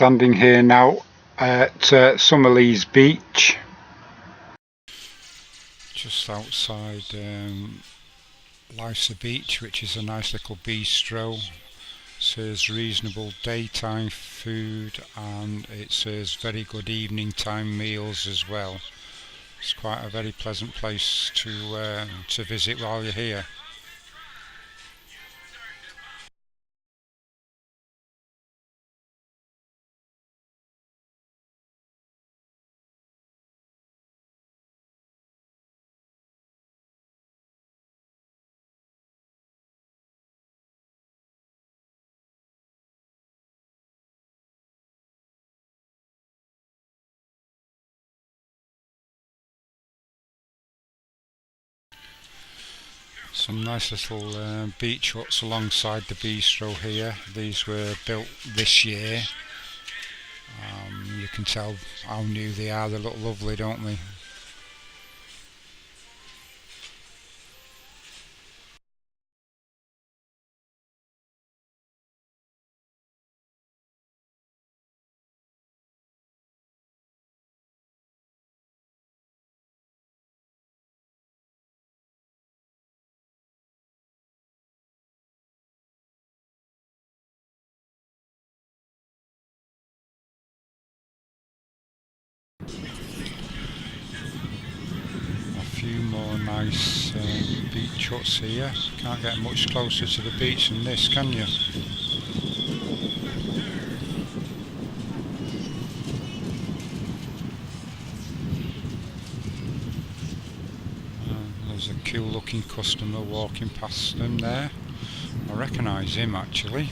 Standing here now at Summerlees Beach, just outside Lysa Beach, which is a nice little bistro. Serves reasonable daytime food and it serves very good evening time meals as well. It's quite a very pleasant place to visit while you're here. Some nice little beach huts alongside the bistro here. These were built this year. You can tell how new they are. They look lovely, don't they? A few more nice beach huts here. Can't get much closer to the beach than this, can you? There's a cool looking customer walking past them there. I recognise him actually.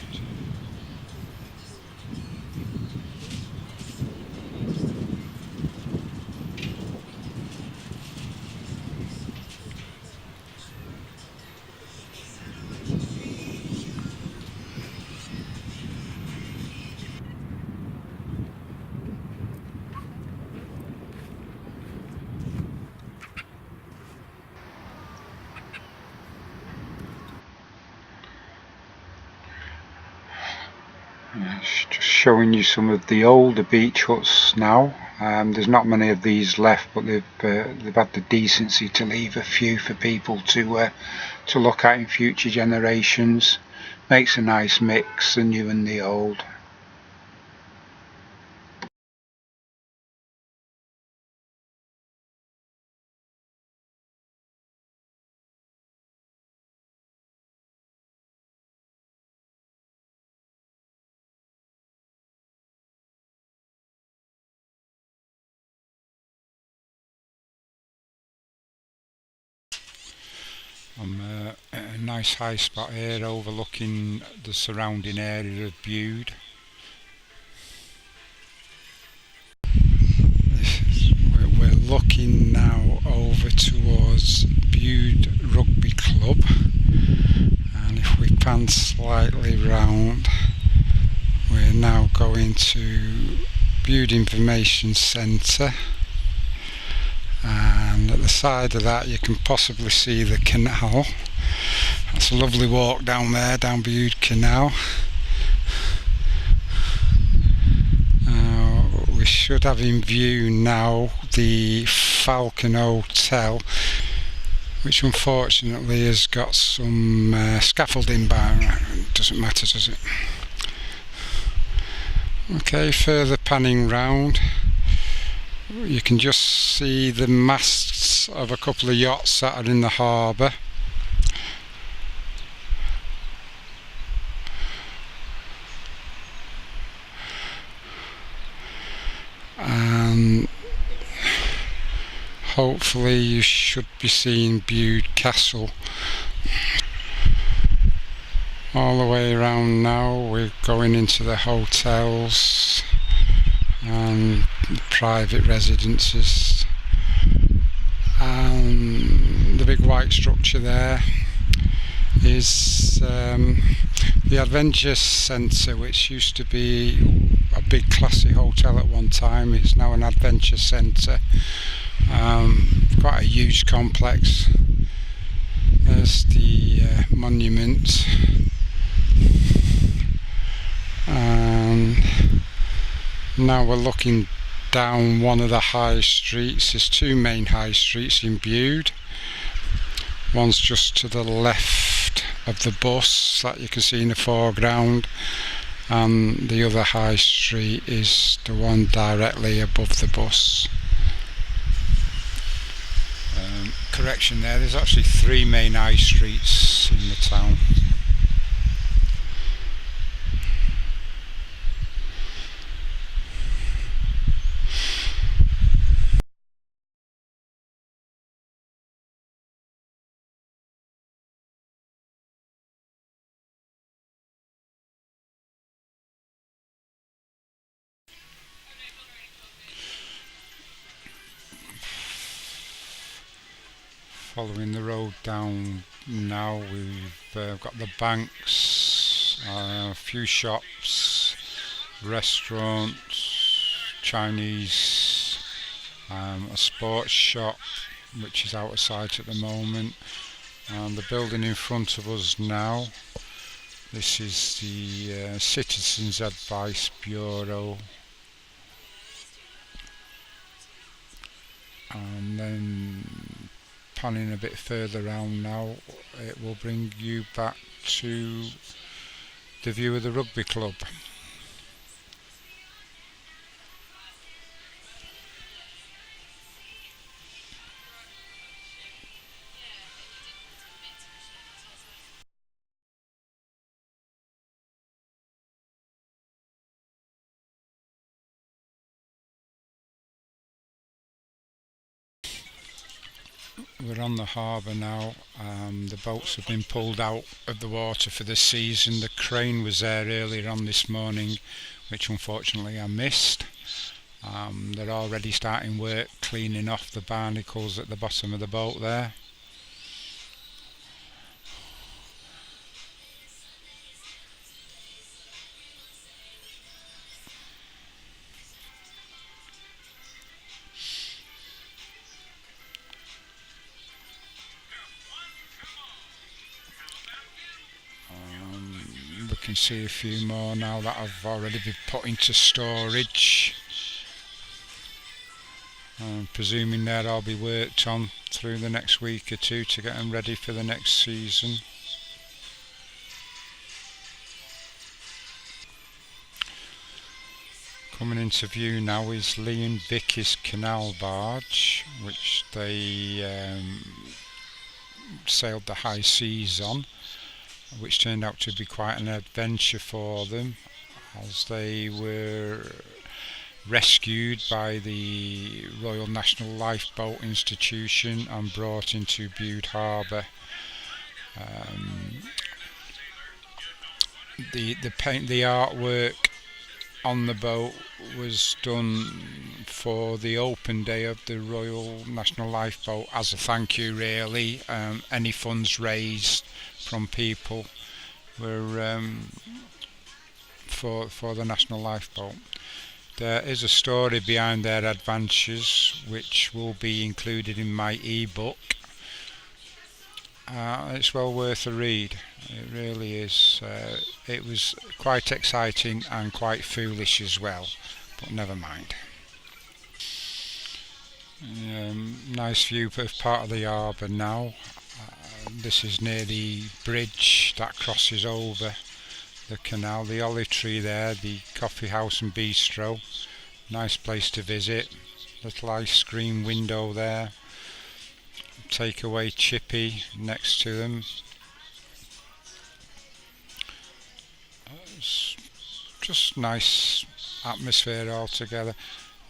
Just showing you some of the older beach huts now. There's not many of these left, but they've had the decency to leave a few for people to look at in future generations. Makes a nice mix, the new and the old. I'm at a nice high spot here overlooking the surrounding area of Bude. We're looking now over towards Bude Rugby Club, and if we pan slightly round, we're now going to Bude Information Centre. And at the side of that you can possibly see the canal. That's a lovely walk down there, down Bude Canal. We should have in view now the Falcon Hotel, which unfortunately has got some scaffolding by. Doesn't matter, does it? Okay, further panning round, you can just see the masts of a couple of yachts that are in the harbour. And hopefully you should be seeing Bude Castle. All the way around now we're going into the hotels and private residences, and the big white structure there is the Adventure Centre, which used to be a big classy hotel at one time. It's now an adventure centre, quite a huge complex. There's the monument, and Now we're looking down one of the high streets. There's two main high streets in Bude. One's just to the left of the bus that you can see in the foreground, and the other high street is the one directly above the bus. Correction there's actually three main high streets in the town. Following the road down now, we've got the banks, a few shops, restaurants, Chinese, a sports shop which is out of sight at the moment, and the building in front of us now, this is the Citizens Advice Bureau, and then panning a bit further around now, it will bring you back to the view of the rugby club. We're on the harbour now. The boats have been pulled out of the water for the season. The crane was there earlier on this morning, which unfortunately I missed. They're already starting work cleaning off the barnacles at the bottom of the boat there. We can see a few more now that have already been put into storage. Presuming they'll all be worked on through the next week or two to get them ready for the next season. Coming into view now is Lee and Vicky's canal barge, which they sailed the high seas on, which turned out to be quite an adventure for them, as they were rescued by the Royal National Lifeboat Institution and brought into Bude Harbour. The artwork on the boat was done for the open day of the Royal National Lifeboat as a thank you, really. Any funds raised from people were for the National Lifeboat. There is a story behind their adventures which will be included in my ebook. It's well worth a read, it really is. It was quite exciting and quite foolish as well, but never mind. Nice view of part of the harbour now. This is near the bridge that crosses over the canal, the olive tree there, the coffee house and bistro, nice place to visit, little ice cream window there, takeaway chippy next to them. It's just nice atmosphere altogether.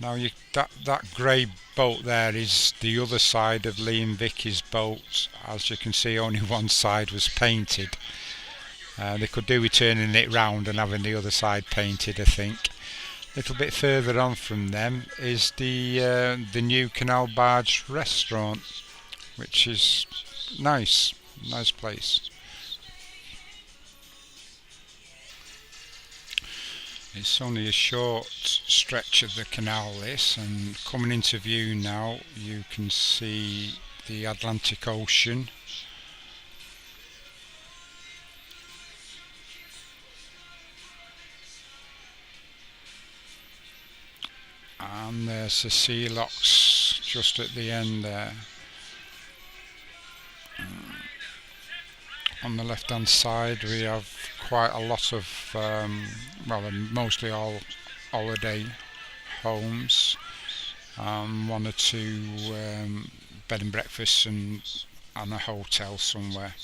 Now that grey boat there is the other side of Lee and Vicky's boat. As you can see, only one side was painted. They could do with turning it round and having the other side painted, I think. A little bit further on from them is the new Canal Barge restaurant, which is nice place. It's only a short stretch of the canal this, and coming into view now you can see the Atlantic Ocean. there's the sea locks just at the end there. On the left hand side we have quite a lot of, mostly all holiday homes, one or two bed and breakfasts and a hotel somewhere.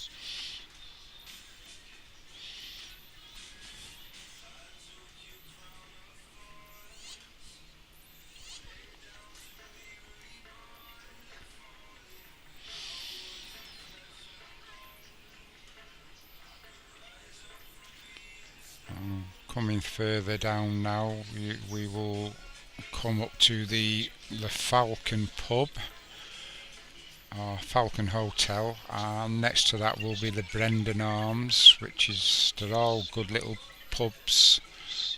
Coming further down now, we will come up to the Falcon pub, or Falcon Hotel, and next to that will be the Brendan Arms, they're all good little pubs.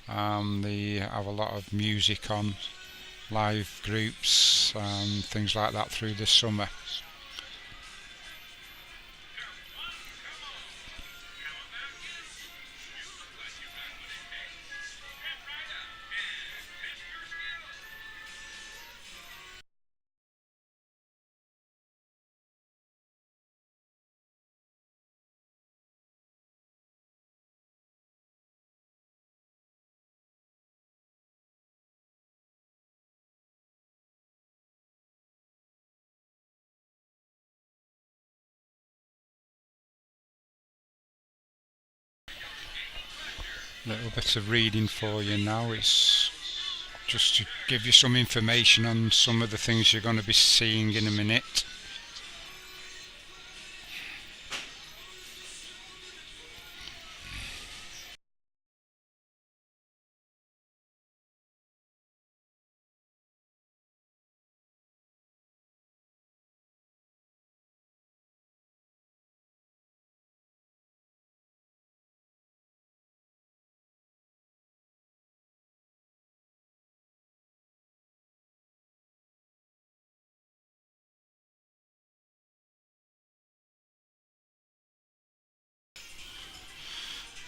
They have a lot of music on, live groups and things like that through the summer. Little bit of reading for you now. It's just to give you some information on some of the things you're going to be seeing in a minute.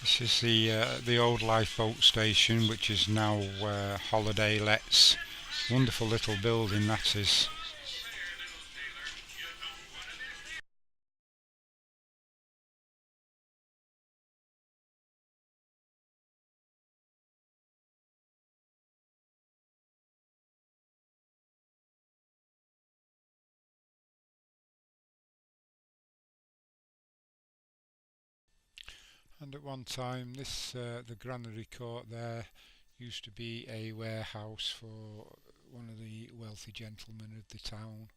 This is the old lifeboat station, which is now holiday lets. Wonderful little building that is. And at one time, the granary court there used to be a warehouse for one of the wealthy gentlemen of the town,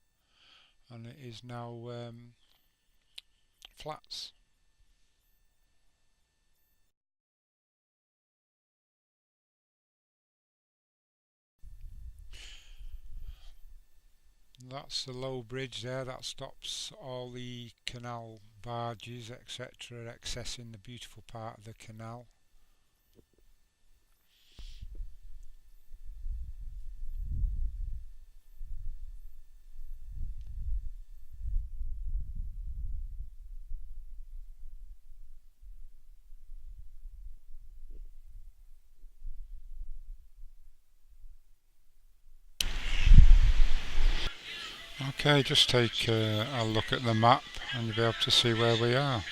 and it is now flats. That's the low bridge there that stops all the canal barges, etc., accessing the beautiful part of the canal. Okay, just take a look at the map and you'll be able to see where we are.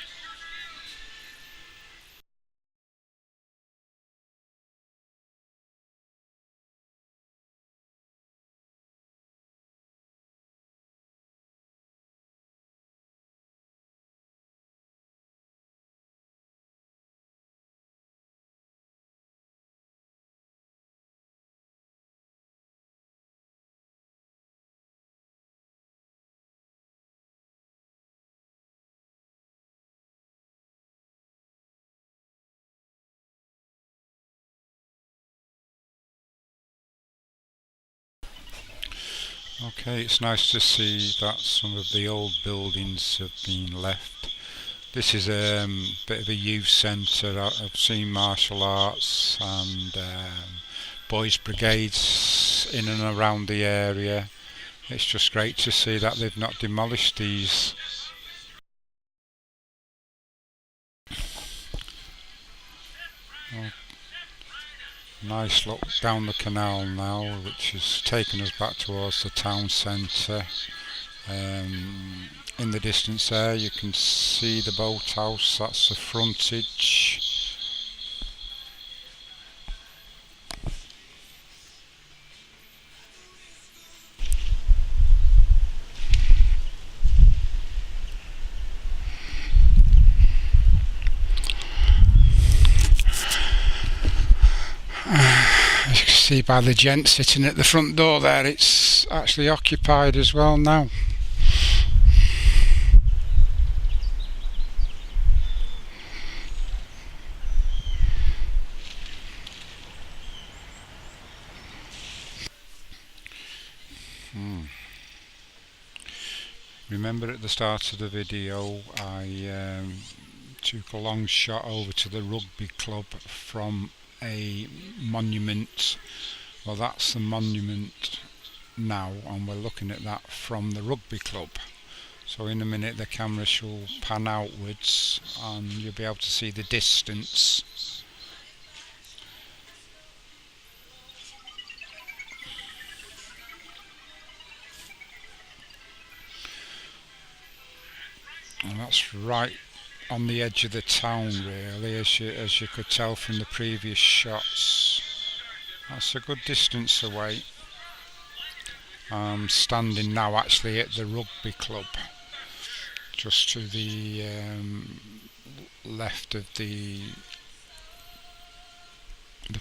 Okay, it's nice to see that some of the old buildings have been left. This is a bit of a youth centre. I've seen martial arts and boys brigades in and around the area. It's just great to see that they've not demolished these. Nice look down the canal now, which has taken us back towards the town centre. In the distance there you can see the boathouse, that's the frontage. As you can see by the gent sitting at the front door there, it's actually occupied as well now. Remember at the start of the video I took a long shot over to the rugby club from a monument. Well, that's the monument now, and we're looking at that from the rugby club. So in a minute the camera shall pan outwards and you'll be able to see the distance. And that's right on the edge of the town really, as you could tell from the previous shots. That's a good distance away. I'm standing now actually at the rugby club, just to the left of the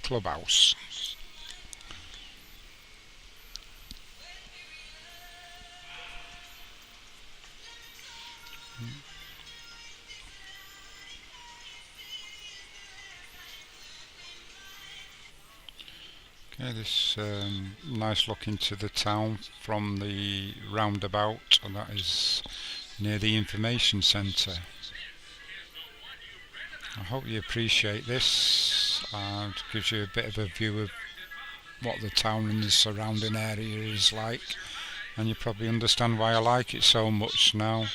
clubhouse. Okay, this nice look into the town from the roundabout, and that is near the information centre. I hope you appreciate this. It gives you a bit of a view of what the town and the surrounding area is like, and you probably understand why I like it so much now.